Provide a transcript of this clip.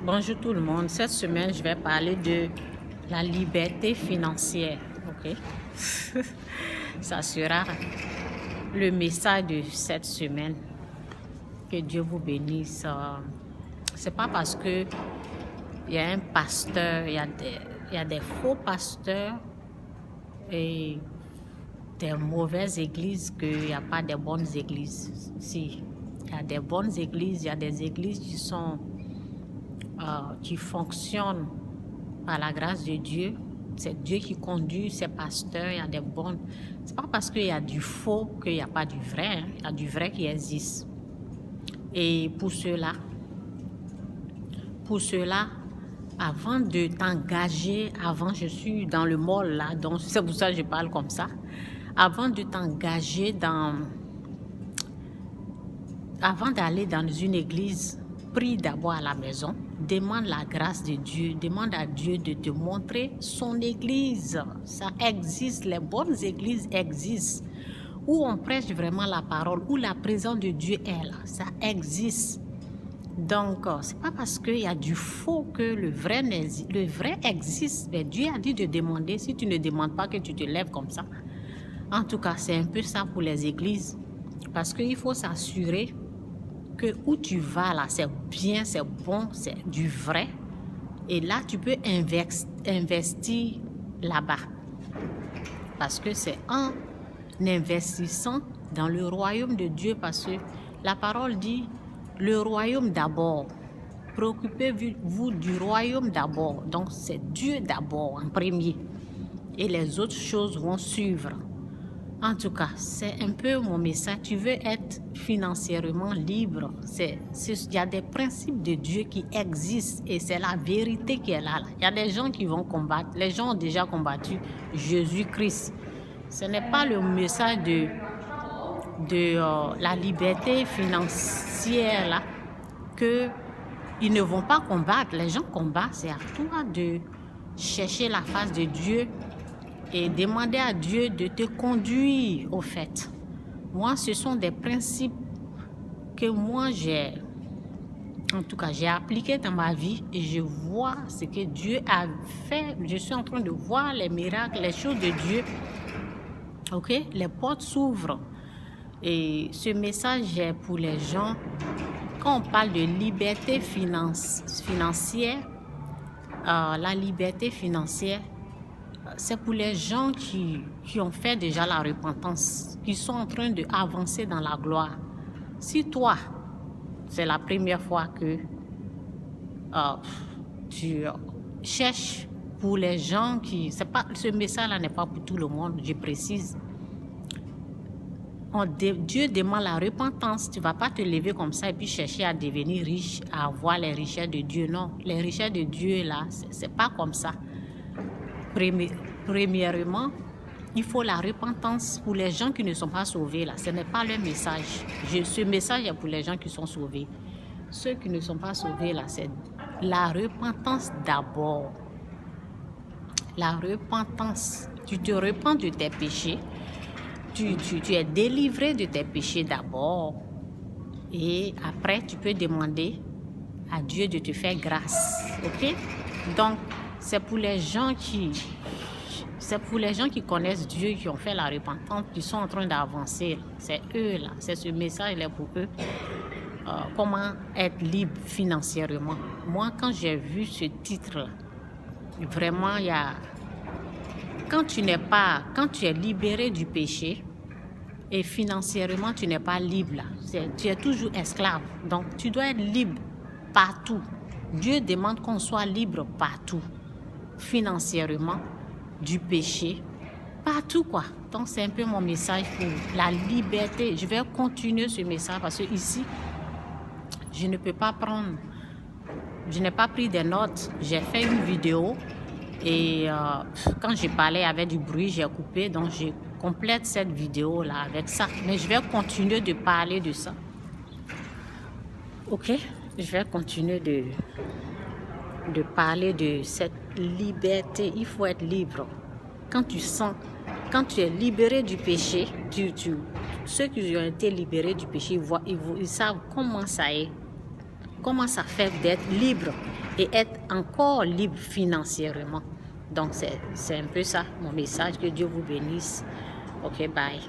Bonjour tout le monde. Cette semaine, je vais parler de la liberté financière. Ok? Ça sera le message de cette semaine. Que Dieu vous bénisse. C'est pas parce que il y a un pasteur, il y a des faux pasteurs et des mauvaises églises qu'il n'y a pas de bonnes églises. Si, il y a des bonnes églises, il y a des églises qui fonctionnent par la grâce de Dieu. C'est Dieu qui conduit ces pasteurs. Il y a des bonnes. C'est pas parce qu'il y a du faux qu'il n'y a pas du vrai. Il y a du vrai qui existe. Et pour cela, avant de t'engager, je suis dans le mall là, donc c'est pour ça que je parle comme ça. Avant de t'engager avant d'aller dans une église, prie d'abord à la maison, demande la grâce de Dieu, demande à Dieu de te montrer son église. Ça existe, les bonnes églises existent, où on prêche vraiment la parole, où la présence de Dieu est là, ça existe. Donc, c'est pas parce qu'il y a du faux que le vrai existe. Mais Dieu a dit de demander, si tu ne demandes pas que tu te lèves comme ça. En tout cas, c'est un peu ça pour les églises. Parce qu'il faut s'assurer que où tu vas là, c'est bien, c'est bon, c'est du vrai. Et là, tu peux investir là-bas. Parce que c'est en investissant dans le royaume de Dieu, parce que la parole dit le royaume d'abord. Préoccupez-vous du royaume d'abord. Donc, c'est Dieu d'abord en premier. Et les autres choses vont suivre. En tout cas, c'est un peu mon message. Tu veux être financièrement libre. Il y a des principes de Dieu qui existent et c'est la vérité qui est là. Il y a des gens qui vont combattre. Les gens ont déjà combattu Jésus-Christ. Ce n'est pas le message de la liberté financière là qu'ils ne vont pas combattre. Les gens combattent. C'est à toi de chercher la face de Dieu et demander à Dieu de te conduire au fait. Moi, ce sont des principes que moi j'ai appliqués dans ma vie et je vois ce que Dieu a fait. Je suis en train de voir les miracles, les choses de Dieu. Ok? Les portes s'ouvrent. Et ce message est pour les gens. Quand on parle de liberté financière, la liberté financière, c'est pour les gens qui ont fait déjà la repentance, qui sont en train d'avancer dans la gloire. Si toi, c'est la première fois que tu cherches pour les gens ce message-là n'est pas pour tout le monde, je précise. Dieu demande la repentance. Tu ne vas pas te lever comme ça et puis chercher à devenir riche, à avoir les richesses de Dieu. Non, les richesses de Dieu, là, c'est pas comme ça. Premièrement, il faut la repentance pour les gens qui ne sont pas sauvés. Là. Ce n'est pas le message. Ce message est pour les gens qui sont sauvés. Ceux qui ne sont pas sauvés, là, c'est la repentance d'abord. La repentance. Tu te repens de tes péchés. Tu es délivré de tes péchés d'abord. Et après, tu peux demander à Dieu de te faire grâce. Ok? Donc, c'est pour les gens qui connaissent Dieu, qui ont fait la repentance, qui sont en train d'avancer. C'est eux là, c'est ce message-là pour eux. Comment être libre financièrement. Moi, quand j'ai vu ce titre-là, vraiment, quand tu es libéré du péché et financièrement, tu n'es pas libre là. Tu es toujours esclave. Donc, tu dois être libre partout. Dieu demande qu'on soit libre partout. Financièrement, du péché, partout quoi. Donc c'est un peu mon message pour la liberté. Je vais continuer ce message parce que ici, je n'ai pas pris des notes. J'ai fait une vidéo et quand j'ai parlé avec du bruit, j'ai coupé. Donc je complète cette vidéo là avec ça. Mais je vais continuer de parler de ça. Ok? Je vais continuer de parler de cette liberté. Il faut être libre. Quand tu es libéré du péché, ceux qui ont été libérés du péché, ils savent comment ça est, comment ça fait d'être libre. et être encore libre financièrement. Donc, c'est un peu ça, mon message. Que Dieu vous bénisse. OK, bye.